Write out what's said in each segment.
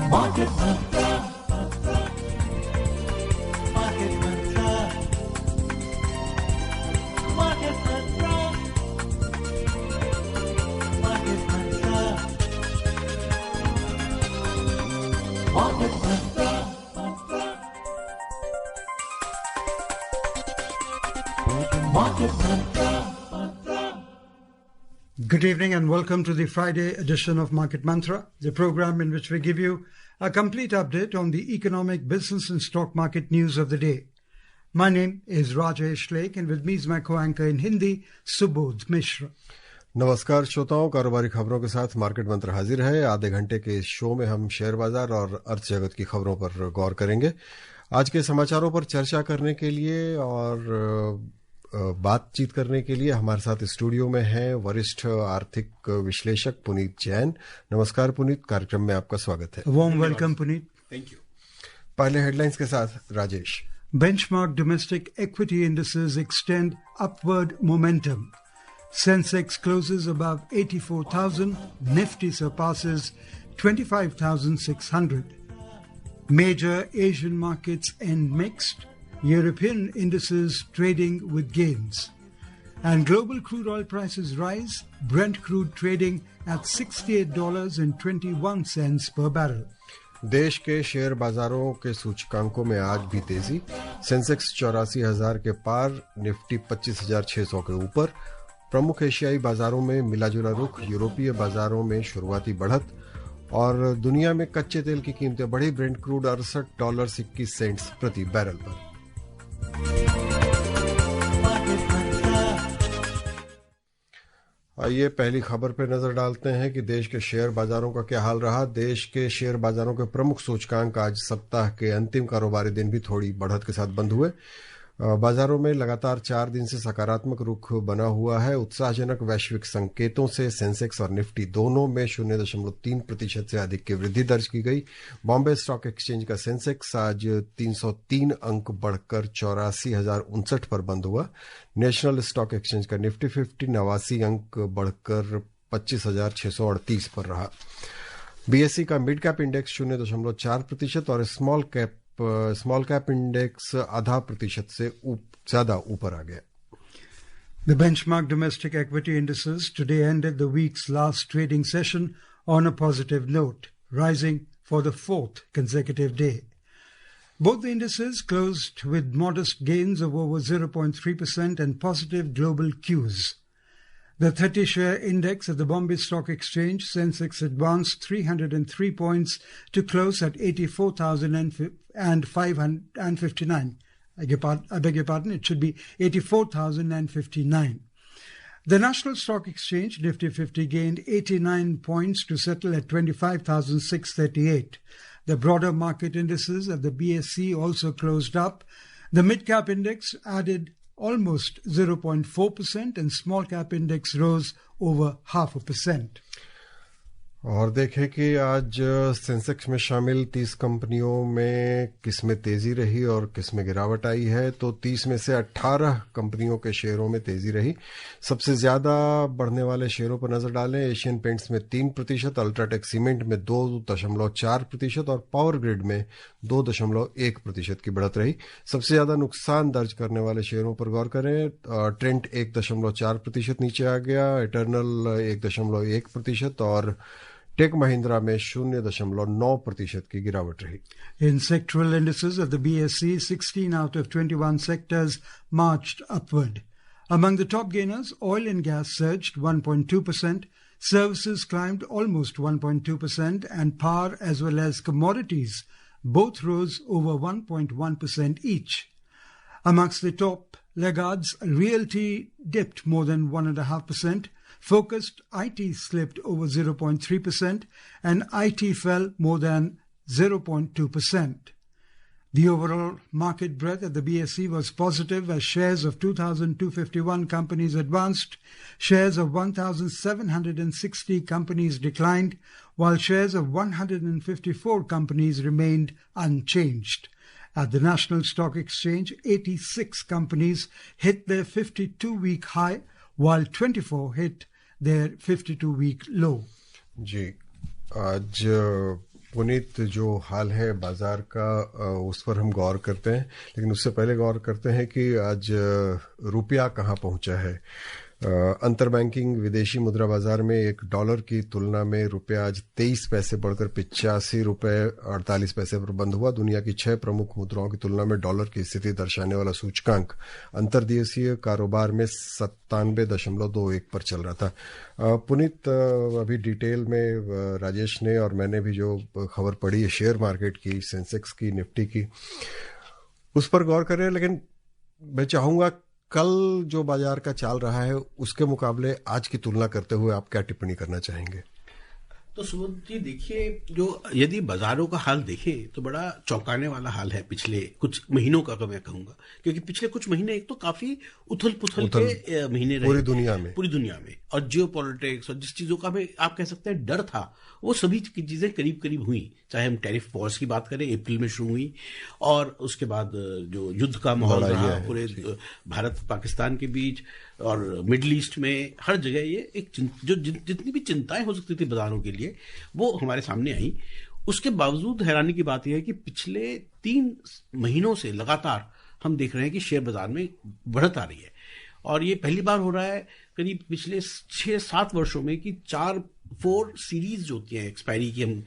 Market Mantra. Market Mantra. Market Mantra. Market Mantra. Market Mantra. Market Mantra. Good evening and welcome to the Friday edition of Market Mantra, the program in which we give you a complete update on the economic, business and stock market news of the day. My name is Rajesh Lake and with me is my co-anchor in Hindi, Subodh Mishra. नमस्कार श्रोताओं, कारोबारी खबरों के साथ market मंत्र हाजिर है। आधे घंटे के इस शो में हम शेयर बाजार और अर्थ जगत की खबरों पर गौर करेंगे। आज के समाचारों पर चर्चा करने के लिए और बातचीत करने के लिए हमारे साथ स्टूडियो में हैं वरिष्ठ आर्थिक विश्लेषक पुनीत जैन। नमस्कार पुनीत, कार्यक्रम में आपका स्वागत है। Warm welcome, Puneet. Thank you. पहले हेडलाइंस के साथ Rajesh. Benchmark domestic equity indices extend upward momentum. Sensex closes above 84,000, Nifty surpasses 25,600. Major Asian markets end mixed, European indices trading with gains. And global crude oil prices rise, Brent crude trading at $68.21 per barrel. देश के share बाजारों के सूचकांकों में आज भी तेजी। Sensex 84,000 के पार, निफ्टी 25,600 के ऊपर। प्रमुख एशियाई बाजारों में मिलाजुला रुख, यूरोपीय बाजारों में शुरुआती बढ़त और दुनिया में कच्चे तेल की कीमतें बढ़ी। ब्रेंट क्रूड $68.21 प्रति बैरल पर। आइए पहली खबर पर नजर डालते हैं कि देश के शेयर बाजारों का क्या हाल रहा। देश के शेयर बाजारों के प्रमुख सूचकांक आज सप्ताह के अंतिम कारोबारी दिन भी थोड़ी बढ़त के साथ बंद हुए। बाजारों में लगातार 4 दिन से सकारात्मक रुख बना हुआ है। उत्साहजनक वैश्विक संकेतों से सेंसेक्स और निफ्टी दोनों में 0.3% से अधिक की वृद्धि दर्ज की गई। बॉम्बे स्टॉक एक्सचेंज का सेंसेक्स आज 303 अंक बढ़कर 84,059 पर बंद हुआ। नेशनल स्टॉक एक्सचेंज का निफ्टी 50 89 अंक बढ़कर 25,638 पर रहा। बीएसई का मिड कैप इंडेक्स 0.4% और स्मॉल कैप इंडेक्स 0.5% से ज्यादा ऊपर आ गया। The benchmark domestic equity indices today ended the week's last trading session on a positive note, rising for the 4th consecutive day. Both the indices closed with modest gains of over 0.3% and positive global cues. The 30-share index at the Bombay Stock Exchange, Sensex, advanced 303 points to close at 84,559. I beg your pardon, it should be 84,059. The National Stock Exchange, Nifty 50, gained 89 points to settle at 25,638. The broader market indices at the BSE also closed up. The mid-cap index added almost 0.4% and small cap index rose over 0.5%. और देखें कि आज Sensex में शामिल 30 कंपनियों में किसमें तेजी रही और किसमें गिरावट आई है। तो 30 में से 18 कंपनियों के शेयरों में तेजी रही। सबसे ज्यादा बढ़ने वाले शेयरों पर नजर डालें। एशियन पेंट्स में 3%, अल्ट्राटेक सीमेंट में 2.4% और पावर ग्रिड में 2.1% की बढ़त रही। सबसे ज्यादा नुकसान दर्ज करने वाले शेयरों पर गौर करें। ट्रेंट 1.4% नीचे आ गया, इटर्नल 1.1% और टेक महिंद्रा में 0.9% की गिरावट रही। In sectoral indices of the BSE, 16 out of 21 sectors marched upward. Among the top gainers, oil and gas surged 1.2%, services climbed almost 1.2%, and power as well as commodities both rose over 1.1% each. Amongst the top laggards, realty dipped more than 1.5%, focused IT slipped over 0.3%, and IT fell more than 0.2%. The overall market breadth at the BSE was positive as shares of 2,251 companies advanced, shares of 1,760 companies declined, while shares of 154 companies remained unchanged. At the National Stock Exchange, 86 companies hit their 52-week high, while 24 hit their 52-week low. जी, आज पुनीत, जो हाल है बाजार का उस पर हम गौर करते हैं, लेकिन उससे पहले गौर करते हैं कि आज रुपया कहाँ पहुंचा है। अंतर बैंकिंग विदेशी मुद्रा बाजार में $1 की तुलना में रुपया आज 23 पैसे बढ़कर 85 रुपए 48 पैसे पर बंद हुआ। दुनिया की 6 प्रमुख मुद्राओं की तुलना में डॉलर की स्थिति दर्शाने वाला सूचकांक अंतर्देशीय कारोबार में 97.21 पर चल रहा था। पुनीत, अभी डिटेल में राजेश ने और मैंने भी जो खबर पढ़ी है शेयर मार्केट की, सेंसेक्स की, निफ्टी की, उस पर गौर कर रहे हैं, लेकिन मैं चाहूंगा कल जो बाजार का चाल रहा है उसके मुकाबले आज की तुलना करते हुए आप क्या टिप्पणी करना चाहेंगे? तो सुमंत जी देखिए, जो यदि बाजारों का हाल देखें तो बड़ा चौंकाने वाला हाल है पिछले कुछ महीनों का, मैं कहूंगा, क्योंकि पिछले कुछ महीने एक तो काफी उथल पुथल के महीने रहे पूरी दुनिया में, और जियो पॉलिटिक्स और जिस चीजों का भी आप कह सकते हैं डर था, वो सभी चीजें करीब करीब हुई। चाहे हम टैरिफ वॉर्स की बात करें, अप्रैल में शुरू हुई, और उसके बाद जो युद्ध का माहौल रहा पूरे भारत पाकिस्तान के बीच और मिडिल ईस्ट में, हर जगह ये एक जो जितनी भी चिंताएं हो सकती थी बाजारों के लिए वो हमारे सामने आई। उसके बावजूद हैरानी की बात यह है कि पिछले 3 महीनों से लगातार हम देख रहे हैं कि शेयर बाजार में बढ़त आ रही है, और ये पहली बार हो रहा है करीब पिछले 6-7 वर्षों में कि 4 सीरीज जो होती है एक्सपायरी की, हम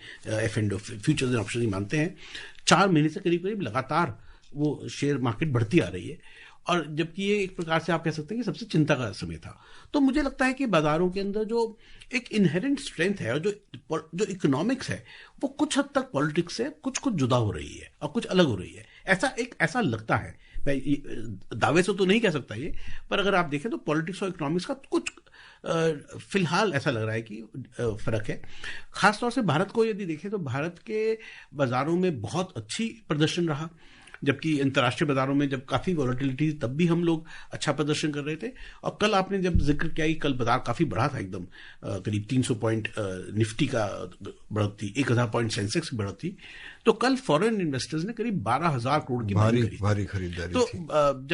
F&O फ्यूचर्स एंड ऑप्शन मानते हैं, 4 महीने से करीब करीब लगातार वो शेयर मार्केट बढ़ती आ रही है, और जबकि ये एक प्रकार से आप कह सकते हैं कि सबसे चिंता का समय था। तो मुझे लगता है कि बाजारों के अंदर जो एक इनहेरेंट स्ट्रेंथ है और जो इकोनॉमिक्स है वो कुछ हद तक पॉलिटिक्स से कुछ जुदा हो रही है और कुछ अलग हो रही है, ऐसा लगता है। मैं दावे से तो नहीं कह सकता ये, पर अगर आप देखें तो पॉलिटिक्स और इकोनॉमिक्स का कुछ फिलहाल ऐसा लग रहा है कि फर्क है। खासतौर से भारत को यदि देखें तो भारत के बाजारों में बहुत अच्छी प्रदर्शन रहा, जबकि अंतर्राष्ट्रीय बाजारों में जब काफी वॉलेटिलिटी तब भी हम लोग अच्छा प्रदर्शन कर रहे थे। और कल आपने जब जिक्र किया कि कल बाजार काफी बढ़ा था, एकदम करीब 300 पॉइंट निफ्टी का बढ़त थी, 1000 पॉइंट सेंसेक्स की बढ़त थी, तो कल फॉरेन इन्वेस्टर्स ने करीब 12,000 करोड़ की भारी खरीदारी तो थी।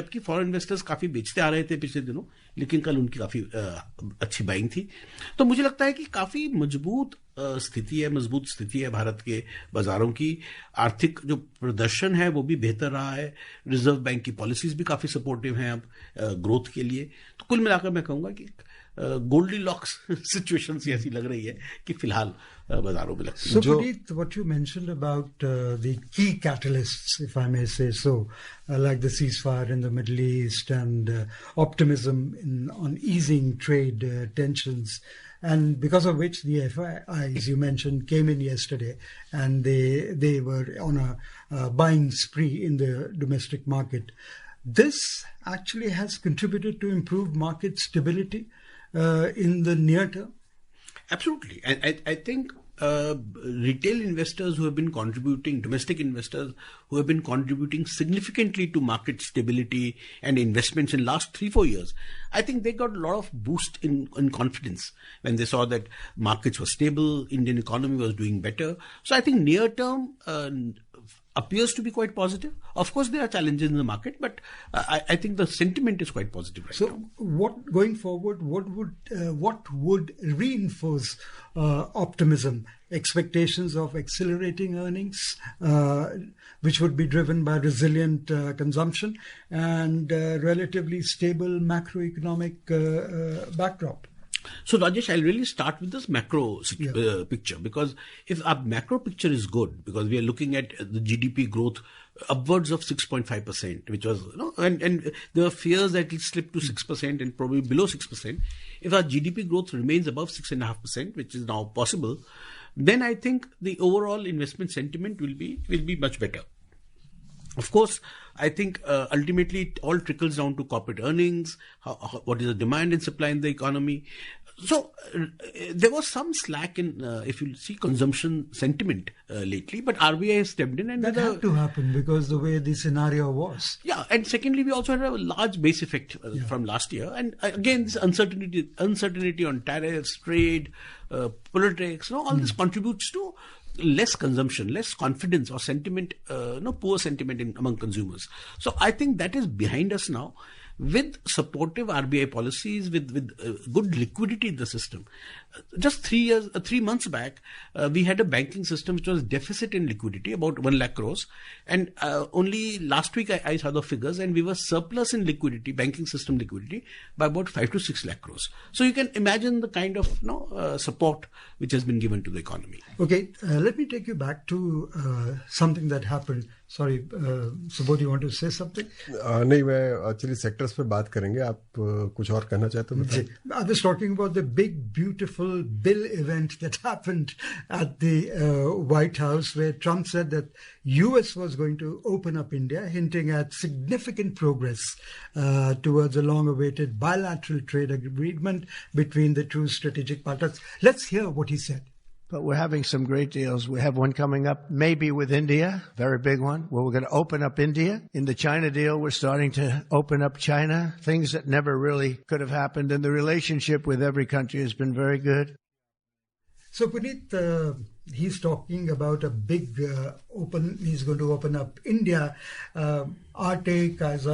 जबकि फॉरेन इन्वेस्टर्स काफी बेचते आ रहे थे पिछले दिनों, लेकिन कल उनकी काफी अच्छी बाइंग थी। तो मुझे लगता है कि काफी मजबूत स्थिति है भारत के बाजारों की। आर्थिक जो प्रदर्शन है वो भी बेहतर रहा है, रिजर्व बैंक की पॉलिसीज भी काफी सपोर्टिव हैं अब ग्रोथ के लिए। तो कुल मिलाकर मैं कहूंगा कि गोल्डीलॉक्स सिचुएशन सी ऐसी लग रही है कि फिलहाल बाजारों में लगती है। So, Puneet, what you mentioned about the key catalysts, if I may say so, like the ceasefire in the Middle East and optimism on easing trade tensions, and because of which the FIIs you mentioned came in yesterday, and they were on a buying spree in the domestic market. This actually has contributed to improved market stability in the near term. Absolutely. I think retail investors who have been contributing, domestic investors who have been contributing significantly to market stability and investments in last 3-4 years, I think they got a lot of boost in confidence when they saw that markets were stable, Indian economy was doing better. So I think near term appears to be quite positive. Of course, there are challenges in the market, but I think the sentiment is quite positive right now. So, going forward, what would reinforce optimism? Expectations of accelerating earnings, which would be driven by resilient consumption and relatively stable macroeconomic backdrop. So, Rajesh, I'll really start with this macro picture, because if our macro picture is good, because we are looking at the GDP growth upwards of 6.5%, which was, and there were fears that it will slip to 6% and probably below 6%. If our GDP growth remains above 6.5%, which is now possible, then I think the overall investment sentiment will be much better. Of course, I think ultimately it all trickles down to corporate earnings, what is the demand and supply in the economy. So there was some slack in, if you see, consumption sentiment lately, but RBI has stepped in. And that had to happen because the way the scenario was. Yeah, and secondly, we also had a large base effect from last year. And again, this uncertainty on tariffs, trade, politics, all this contributes to less consumption, less confidence or sentiment, poor sentiment among consumers. So I think that is behind us now. with supportive RBI policies, with good liquidity in the system. Just 3 months back, we had a banking system which was deficit in liquidity, about 1 lakh crores. And only last week I saw the figures, and we were surplus in liquidity, banking system liquidity, by about 5 to 6 lakh crores. So you can imagine the kind of support which has been given to the economy. Okay, let me take you back to something that happened. Sorry, Subodh, you want to say something? नहीं, मैं actually sectors पे बात करेंगे. आप कुछ और कहना चाहते हो बताइए. I was talking about the big, beautiful bill event that happened at the White House, where Trump said that US was going to open up India, hinting at significant progress towards a long-awaited bilateral trade agreement between the two strategic partners. Let's hear what he said. But we're having some great deals. We have one coming up, maybe with India, very big one, where we're going to open up India. In the China deal, we're starting to open up China, things that never really could have happened. And the relationship with every country has been very good. So, Puneet, he's talking about a big he's going to open up India. Our take, as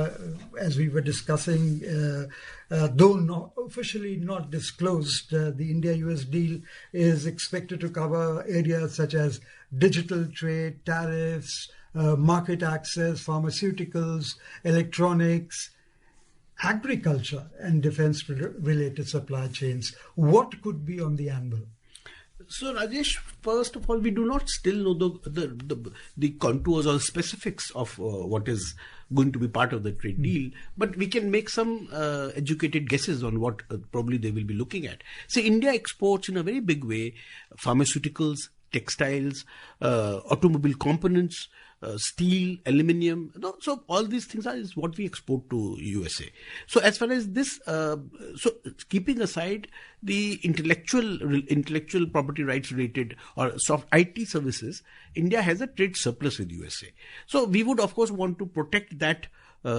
we were discussing, though officially not disclosed, the India-US deal is expected to cover areas such as digital trade, tariffs, market access, pharmaceuticals, electronics, agriculture, and defense-related supply chains. What could be on the anvil? So, Rajesh, first of all, we do not still know the contours or specifics of what is going to be part of the trade deal, but we can make some educated guesses on what probably they will be looking at. See, India exports in a very big way pharmaceuticals, textiles, automobile components, steel, aluminium. So all these things is what we export to USA. So as far as this, so keeping aside the intellectual property rights related or soft IT services, India has a trade surplus with USA. So we would of course want to protect that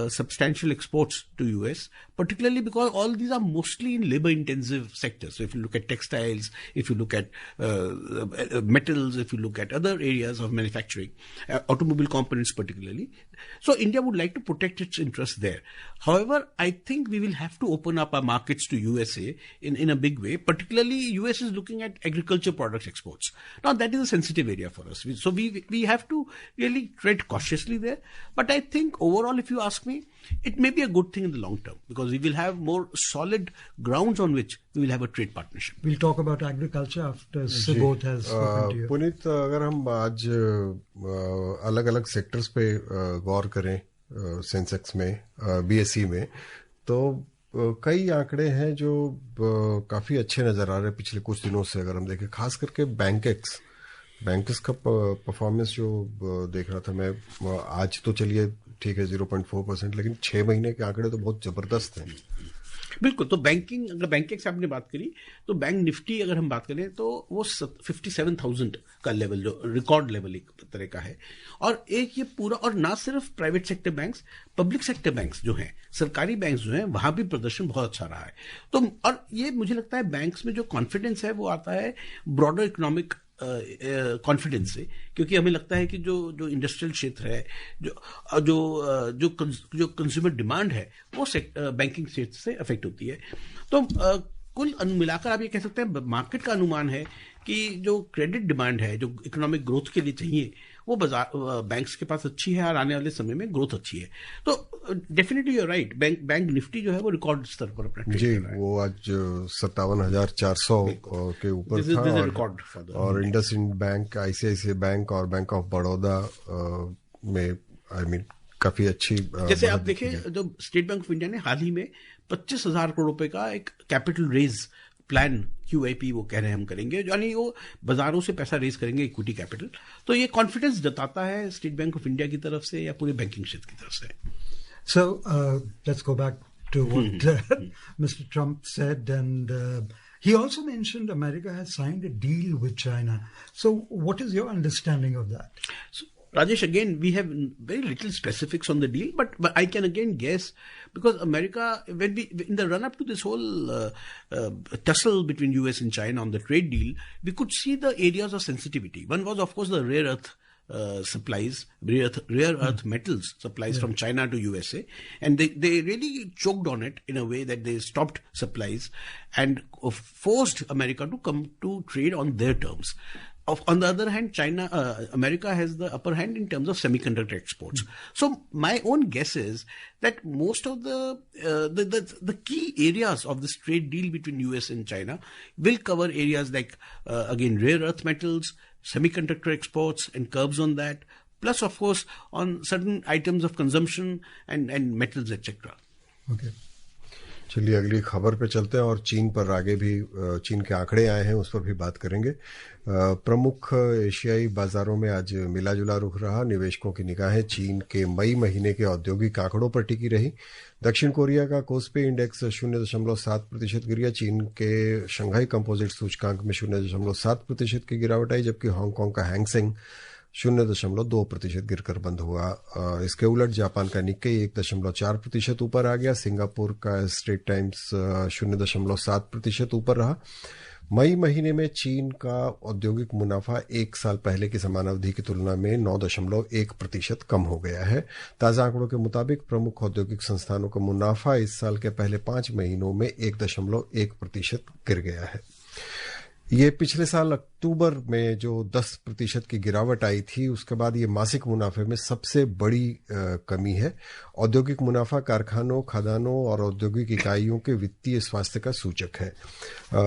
substantial exports to US, particularly because all these are mostly in labor-intensive sectors. So if you look at textiles, if you look at metals, if you look at other areas of manufacturing, automobile components particularly. So India would like to protect its interests there. However, I think we will have to open up our markets to USA in a big way. Particularly, US is looking at agriculture products exports. Now, that is a sensitive area for us. So we have to really tread cautiously there. But I think overall, if you ask me, it may be a good thing in the long term because we will have more solid grounds on which we will have a trade partnership. We'll talk about agriculture after Subodh has spoken to you. Puneet, अगर हम आज अलग-अलग sectors पे गौर करें Sensex में, BSE में, तो कई आंकड़े हैं जो काफी अच्छे नजर आ रहे हैं पिछले कुछ दिनों से. अगर हम देखें खास करके बैंकेक्स का परफॉर्मेंस जो देख रहा था मैं आज, तो चलिए ठीक है 0.4%, लेकिन 6 महीने के आंकड़े तो बहुत जबरदस्त हैं. बिल्कुल. तो अगर बैंकिंग से आपने बात करी, तो बैंक निफ्टी अगर हम बात करें तो वो 57,000 का लेवल, जो रिकॉर्ड लेवल एक तरह का है. और एक ये पूरा, और ना सिर्फ private sector banks, public sector banks जो हैं, सरकारी बैंक्स जो हैं, वहां भी प्रदर्शन बहुत अच्छा रहा है. तो और ये मुझे लगता है बैंक्स में जो कॉन्फिडेंस है वो आता है ब्रॉडर इकोनॉमिक कॉन्फिडेंस से, क्योंकि हमें लगता है कि जो इंडस्ट्रियल क्षेत्र है, जो कंज्यूमर डिमांड है, वो बैंकिंग क्षेत्र से अफेक्ट होती है. तो कुल मिलाकर आप ये कह सकते हैं मार्केट का अनुमान है कि जो क्रेडिट डिमांड है, जो इकोनॉमिक ग्रोथ के लिए चाहिए, वो बैंक्स के पास अच्छी है और आने वाले समय में ग्रोथ अच्छी है. तो definitely you are right, bank Nifty जो है वो रिकॉर्ड स्तर पर अपना ट्रेड कर रहा है. वो आज 57,400 के ऊपर था. और इंडसइंड बैंक, आईसीआईसीआई बैंक और बैंक ऑफ बड़ौदा में काफी अच्छी, जैसे आप देखें, जो स्टेट बैंक ऑफ इंडिया ने हाल ही में 25,000 करोड़ रुपए का एक कैपिटल रेज प्लान, QIP वो कह रहे हैं हम करेंगे, यानी वो बाजारों से पैसा रेज करेंगे, इक्विटी कैपिटल. तो ये कॉन्फिडेंस जताता है स्टेट बैंक ऑफ इंडिया की तरफ से या पूरे बैंकिंग क्षेत्र की तरफ से. So let's go back to what Mr. Trump said, and he also mentioned America has signed a deal with China. So what is your understanding of that? So, Rajesh, again, we have very little specifics on the deal, but I can again guess, because America, in the run-up to this whole tussle between US and China on the trade deal, we could see the areas of sensitivity. One was, of course, the rare earth supplies, rare earth metals supplies from China to USA, and they really choked on it in a way that they stopped supplies and forced America to come to trade on their terms. On the other hand, America has the upper hand in terms of semiconductor exports. So my own guess is that most of the key areas of this trade deal between US and China will cover areas like, again, rare earth metals, semiconductor exports and curbs on that, plus, of course, on certain items of consumption and metals, etc. Okay. चलिए अगली खबर पे चलते हैं और चीन पर आगे भी चीन के आंकड़े आए हैं उस पर भी बात करेंगे। प्रमुख एशियाई बाजारों में आज मिला जुला रुख रहा। निवेशकों की निगाहें चीन के मई महीने के औद्योगिक आंकड़ों पर टिकी रही। दक्षिण कोरिया का कोस्पी इंडेक्स 0.7% गिरा। चीन के शंघाई कंपोजिट सूचकांक में 0.7% की गिरावट आई, जबकि हांगकांग का हैंगसेंग 0.2% गिरकर बंद हुआ। इसके उलट जापान का निक्केई 1.4% ऊपर आ गया। सिंगापुर का स्ट्रेट टाइम्स 0.7% ऊपर रहा। मई महीने में चीन का औद्योगिक मुनाफा एक साल पहले की समान अवधि की तुलना में 9.1% कम हो गया है। ताजा आंकड़ों के मुताबिक प्रमुख औद्योगिक संस्थानों का मुनाफा इस साल के पहले 5 महीनों में 1.1% गिर गया है। ये पिछले साल अक्टूबर में जो 10% की गिरावट आई थी, उसके बाद ये मासिक मुनाफे में सबसे बड़ी कमी है। औद्योगिक मुनाफा कारखानों, खदानों और औद्योगिक इकाइयों के वित्तीय स्वास्थ्य का सूचक है।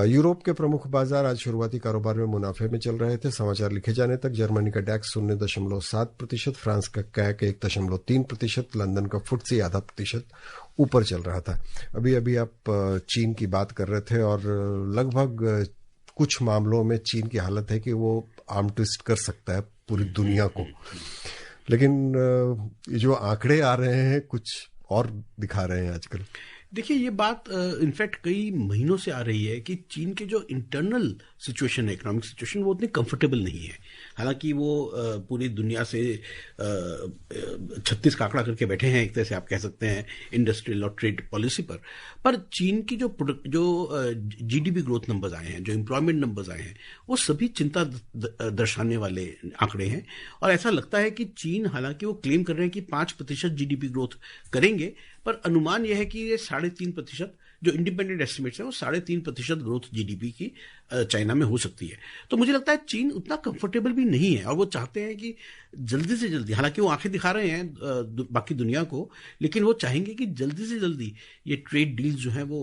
यूरोप के प्रमुख बाजार आज शुरुआती कारोबार में मुनाफे में चल रहे थे। समाचार लिखे जाने तक जर्मनी का डैक्स 0.7%, फ्रांस का कैक 1.3%, लंदन का फुट्सी 0.5% ऊपर चल रहा था। अभी आप चीन की बात कर रहे थे और लगभग कुछ मामलों में चीन की हालत है कि वो आर्म ट्विस्ट कर सकता है पूरी दुनिया को। लेकिन जो आंकड़े आ रहे हैं कुछ और दिखा रहे हैं आजकल। देखिए, ये बात इनफैक्ट कई महीनों से आ रही है कि चीन के जो इंटरनल सिचुएशन है, इकोनॉमिक सिचुएशन, वो उतनी कंफर्टेबल नहीं है। हालांकि वो पूरी दुनिया से 36 का आंकड़ा करके बैठे हैं, एक तरह से आप कह सकते हैं, इंडस्ट्रियल और ट्रेड पॉलिसी पर चीन की जो जीडीपी ग्रोथ नंबर्स आए हैं, जो एम्प्लॉयमेंट नंबर्स आए हैं, वो सभी चिंता दर्शाने वाले आंकड़े हैं। और ऐसा लगता है कि चीन, हालांकि वो क्लेम कर रहे हैं कि 5% जीडीपी ग्रोथ करेंगे, पर अनुमान यह है कि ये 3.5%, जो इंडिपेंडेंट एस्टिमेट्स है, वो 3.5% ग्रोथ जीडीपी की चाइना में हो सकती है। तो मुझे लगता है चीन उतना कंफर्टेबल भी नहीं है और वो चाहते हैं कि जल्दी से जल्दी, हालांकि वो आंखें दिखा रहे हैं बाकी दुनिया को, लेकिन वो चाहेंगे कि जल्दी से जल्दी ये ट्रेड डील जो है वो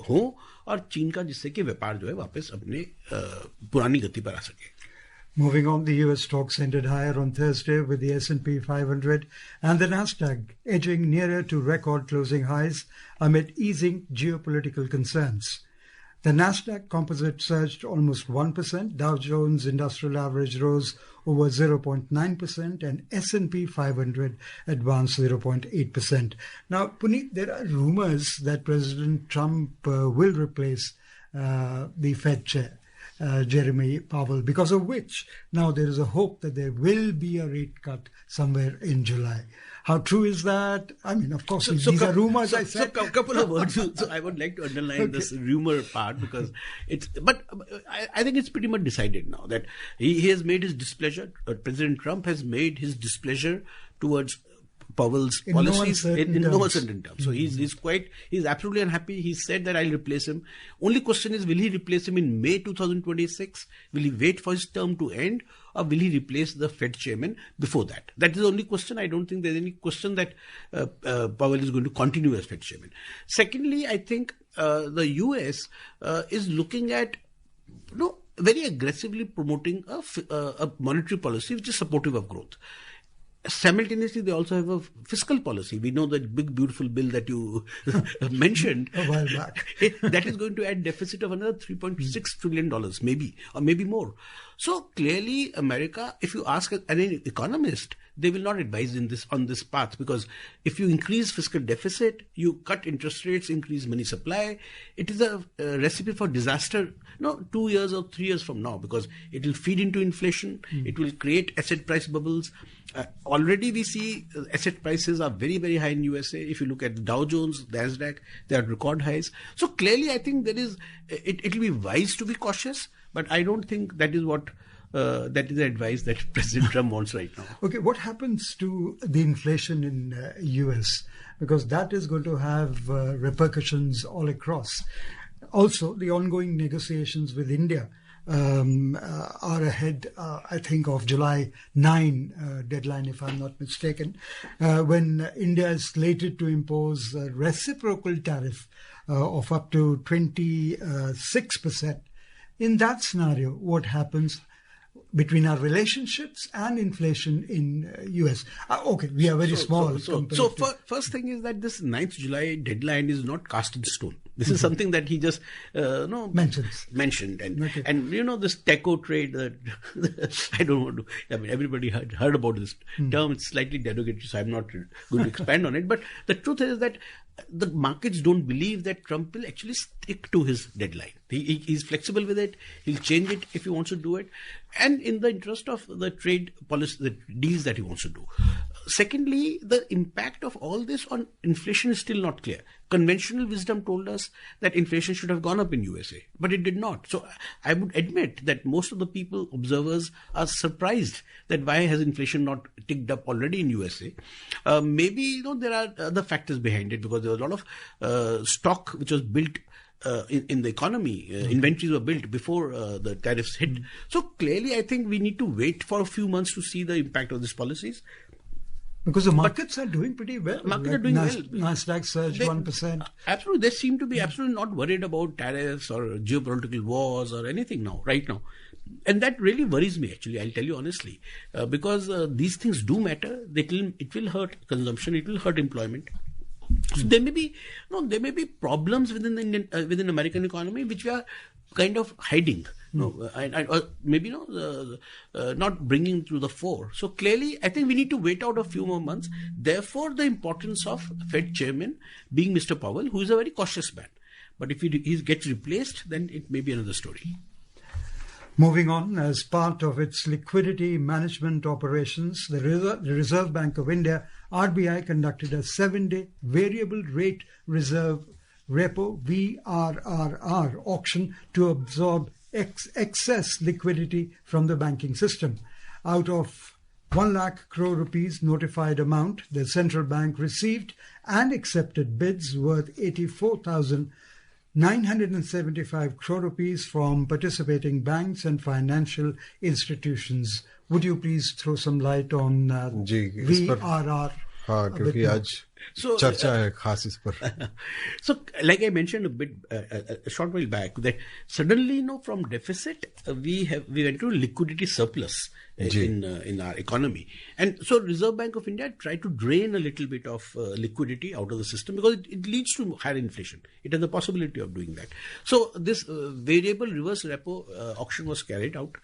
हो और चीन का, जिससे कि व्यापार जो है वापस अपने पुरानी गति पर आ सके। Moving on, the US stocks ended higher on Thursday with the S&P 500 and the Nasdaq edging nearer to record closing highs amid easing geopolitical concerns. The Nasdaq composite surged almost 1%, Dow Jones Industrial Average rose over 0.9% and S&P 500 advanced 0.8%. Now, Puneet, there are rumors that President Trump will replace the Fed chair, Jeremy Powell, because of which now there is a hope that there will be a rate cut somewhere in July. How true is that? I mean, of course, these are rumors. I said a couple of words. So I would like to underline this rumor part because but I think it's pretty much decided now that he has made his displeasure. President Trump has made his displeasure towards Powell's policies in no uncertain terms. So he's absolutely unhappy. He said that I'll replace him. Only question is, will he replace him in May 2026? Will he wait for his term to end, or will he replace the Fed chairman before that? That is the only question. I don't think there's any question that Powell is going to continue as Fed chairman. Secondly, I think the US is looking at, very aggressively promoting a monetary policy which is supportive of growth. Simultaneously, they also have a fiscal policy. We know that big, beautiful bill that you mentioned a while back. That is going to add deficit of another $3.6 trillion, maybe, or maybe more. So clearly, America, if you ask an economist, they will not advise on this path, because if you increase fiscal deficit, you cut interest rates, increase money supply, it is a recipe for disaster, 2 years or 3 years from now, because it will feed into inflation, it will create asset price bubbles. Already we see asset prices are very, very high in USA. If you look at the Dow Jones, the Nasdaq, they are record highs. So clearly, I think it will be wise to be cautious, but I don't think that is what that is the advice that President Trump wants right now. Okay, what happens to the inflation in US? Because that is going to have repercussions all across. Also, the ongoing negotiations with India are ahead, I think, of July 9 deadline, if I'm not mistaken, when India is slated to impose a reciprocal tariff of up to 26%. In that scenario, what happens between our relationships and inflation in US? Okay, we are very small. First thing is that this 9th July deadline is not cast in stone. This is something that he just mentioned. And this techo trade, I don't want to, everybody heard about this term. It's slightly derogatory, so I'm not going to expand on it. But the truth is that the markets don't believe that Trump will actually stick to his deadline. He's flexible with it. He'll change it if he wants to do it. And in the interest of the trade policy, the deals that he wants to do. Secondly, the impact of all this on inflation is still not clear. Conventional wisdom told us that inflation should have gone up in USA, but it did not. So I would admit that most of the people, observers, are surprised that why has inflation not ticked up already in USA. Maybe there are other factors behind it, because there was a lot of stock which was built in the economy. Inventories were built before the tariffs hit. So clearly, I think we need to wait for a few months to see the impact of these policies. Because the markets are doing pretty well. Markets are doing well. Nasdaq surged 1%. Absolutely. They seem to be absolutely not worried about tariffs or geopolitical wars or anything right now. And that really worries me, actually, I'll tell you honestly. Because these things do matter. It will hurt consumption. It will hurt employment. So there may be problems within American economy which we are kind of hiding, maybe not bringing to the fore. So clearly, I think we need to wait out a few more months. Therefore, the importance of Fed chairman being Mr. Powell, who is a very cautious man. But if he gets replaced, then it may be another story. Moving on, as part of its liquidity management operations, the Reserve Bank of India, RBI, conducted a 7-day variable rate reserve repo VRRR auction to absorb excess liquidity from the banking system. Out of 1 lakh crore rupees notified amount, the central bank received and accepted bids worth 84,975 crore rupees from participating banks and financial institutions. Would you please throw some light on VRR? हाँ, क्योंकि आज चर्चा है खास इस पर. So, like I mentioned a short while back, that suddenly, from deficit we went to liquidity surplus in our economy, and so Reserve Bank of India tried to drain a little bit of liquidity out of the system, because it leads to higher inflation. It has the possibility of doing that. So this variable reverse repo auction was carried out.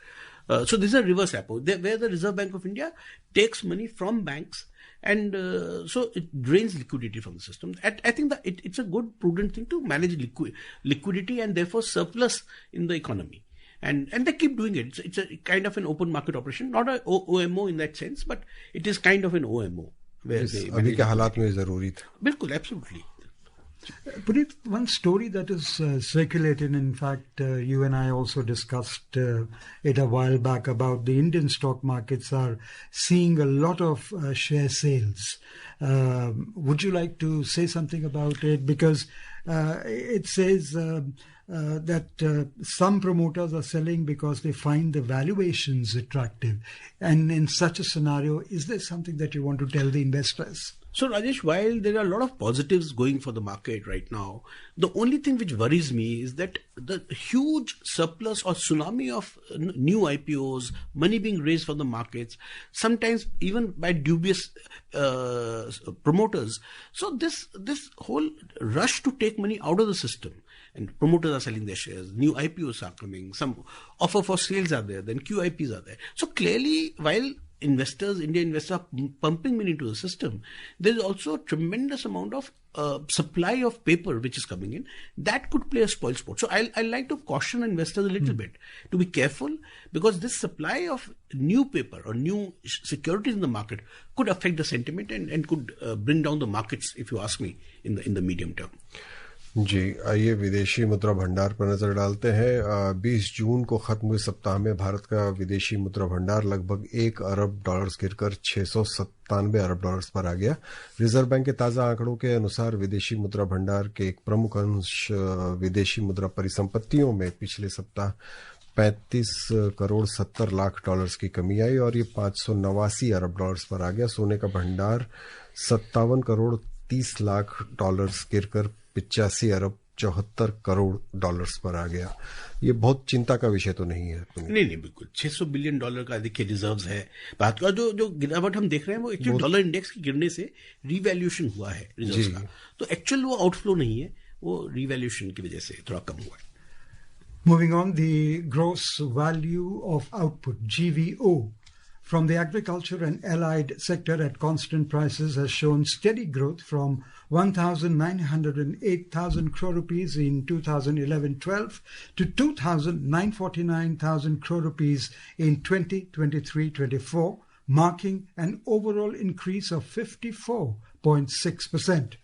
So this is a reverse repo where the Reserve Bank of India takes money from banks. And so it drains liquidity from the system. I think that it's a good, prudent thing to manage liquidity and therefore surplus in the economy. And they keep doing it. It's a kind of an open market operation, not an OMO in that sense, but it is kind of an OMO. अभी के हालात में ज़रूरी था. बिल्कुल, absolutely. Puneet, one story that is circulated, in fact, you and I also discussed it a while back, about the Indian stock markets are seeing a lot of share sales. Would you like to say something about it? Because it says that some promoters are selling because they find the valuations attractive. And in such a scenario, is there something that you want to tell the investors? So Rajesh, while there are a lot of positives going for the market right now, the only thing which worries me is that the huge surplus or tsunami of new IPOs, money being raised from the markets, sometimes even by dubious promoters. So this whole rush to take money out of the system, and promoters are selling their shares, new IPOs are coming, some offer for sales are there, then QIPs are there. So clearly, while Indian investors are pumping money into the system, there is also a tremendous amount of supply of paper which is coming in. That could play a spoil sport. So I like to caution investors a little bit to be careful, because this supply of new paper or new securities in the market could affect the sentiment and could bring down the markets, if you ask me, in the medium term. जी, आइए विदेशी मुद्रा भंडार पर नजर डालते हैं। 20 जून को खत्म हुए सप्ताह में भारत का विदेशी मुद्रा भंडार लगभग $1 अरब गिरकर $697 अरब पर आ गया। रिजर्व बैंक के ताजा आंकड़ों के अनुसार विदेशी मुद्रा भंडार के एक प्रमुख अंश विदेशी मुद्रा परिसंपत्तियों में पिछले सप्ताह 35 करोड़ 70 लाख डॉलर्स की कमी आई और ये $589 अरब पर आ गया। सोने का भंडार 57 करोड़ 30 लाख डॉलर्स गिरकर 85 अरब 74 करोड़ डॉलर्स पर आ गया। ये बहुत चिंता का विषय तो नहीं है? नहीं, बिल्कुल। $600 बिलियन का देखिए रिजर्व्स है। बात का जो गिरावट हम देख रहे हैं वो एक्चुअली डॉलर इंडेक्स के गिरने से रिवैल्यूएशन हुआ है रिजर्व्स का। तो एक्चुअल वो आउटफ्लो नहीं है, वो रिवैल्यूएशन की वजह से थोड़ा कम हुआ है। Moving on, the gross value of output, GVO, from the agriculture and allied sector at constant prices has shown steady growth from 1,908,000 crore rupees in 2011-12 to 2,949,000 crore rupees in 2023-24, marking an overall increase of 54.6%.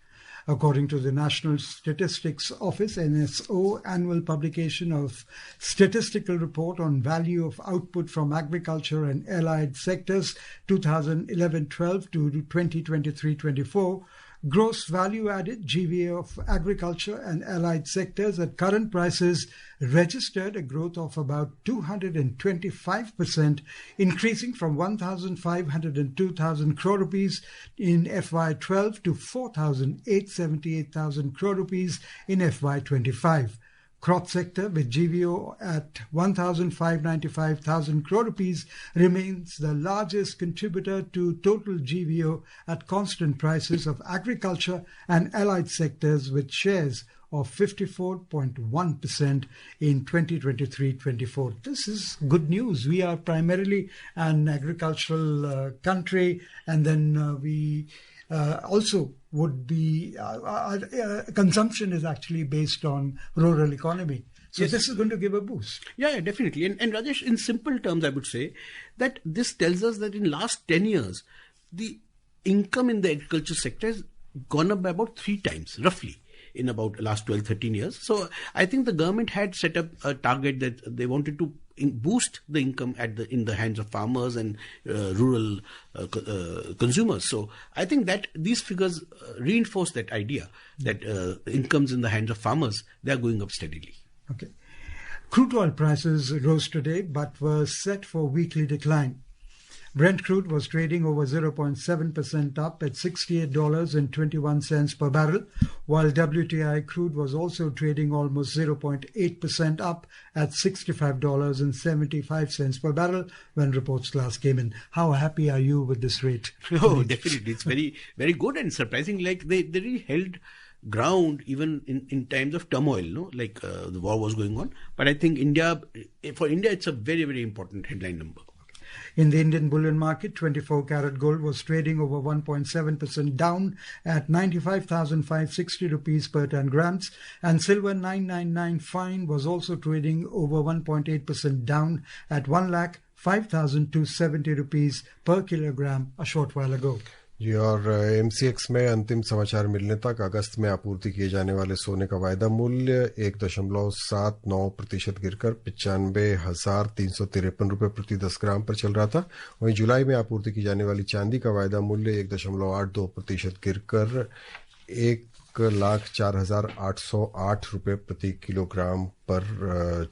According to the National Statistics Office, NSO, annual publication of Statistical Report on Value of Output from Agriculture and Allied Sectors 2011-12 to 2023-24, gross value added GVA of agriculture and allied sectors at current prices registered a growth of about 225%, increasing from 1,502,000 crore rupees in FY12 to 4,878,000 crore rupees in FY25. Crop sector with GVO at 1,595,000 crore rupees remains the largest contributor to total GVO at constant prices of agriculture and allied sectors with shares of 54.1% in 2023-24. This is good news. We are primarily an agricultural country, and then we also would be consumption is actually based on rural economy. So yes, this is going to give a boost. Yeah, definitely. And Rajesh, in simple terms, I would say that this tells us that in last 10 years, the income in the agriculture sector has gone up by about 3 times, roughly, in about the last 12-13 years. So I think the government had set up a target that they wanted to boost the income in the hands of farmers and rural consumers. So I think that these figures reinforce that idea that incomes in the hands of farmers, they are going up steadily. Okay. Crude oil prices rose today but were set for weekly decline. Brent crude was trading over 0.7% up at $68.21 per barrel, while WTI crude was also trading almost 0.8% up at $65.75 per barrel when reports last came in. How happy are you with this rate? Oh, definitely. It's very, very good and surprising. Like they really held ground even in times of turmoil, no? Like the war was going on. But I think for India, it's a very, very important headline number. In the Indian bullion market, 24-carat gold was trading over 1.7% down at 95,560 rupees per 10 grams, and silver 999 fine was also trading over 1.8% down at 1,05,270 rupees per kilogram a short while ago. जी, और MCX में अंतिम समाचार मिलने तक अगस्त में आपूर्ति किए जाने वाले सोने का वायदा मूल्य 1.79% गिरकर 95,353 रुपये प्रति 10 ग्राम पर चल रहा था। वहीं जुलाई में आपूर्ति की जाने वाली चांदी का वायदा मूल्य 1.82% गिरकर 1,04,808 रुपये प्रति किलोग्राम पर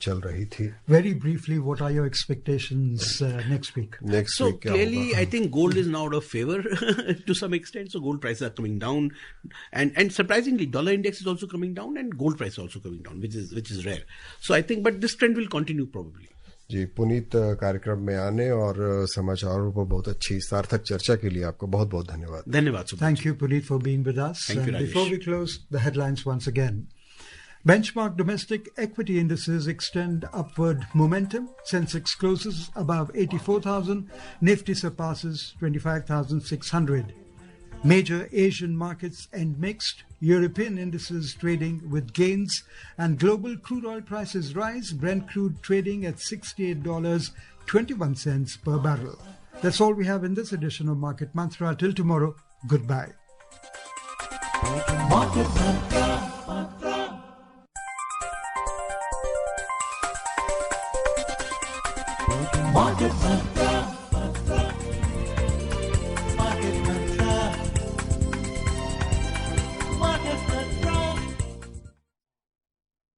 चल रही थी। Very briefly, what are your expectations next week? So clearly, I think gold is now out of favor to some extent. So gold prices are coming down, and surprisingly, dollar index is also coming down, and gold price is also coming down, which is rare. So I think, but this trend will continue probably. जी, पुनीत, कार्यक्रम में आने और समाचारों पर बहुत अच्छी सार्थक चर्चा के लिए आपको बहुत बहुत धन्यवाद। धन्यवाद। Thank you, Puneet, for being with us. Thank you, Rajesh. Before we close, the headlines once again. Benchmark domestic equity indices extend upward momentum. Sensex closes above 84,000. Nifty surpasses 25,600. Major Asian markets end mixed. European indices trading with gains, and global crude oil prices rise. Brent crude trading at $68.21 per barrel. That's all we have in this edition of Market Mantra. Till tomorrow, goodbye. Market Mantra. Market Mantra.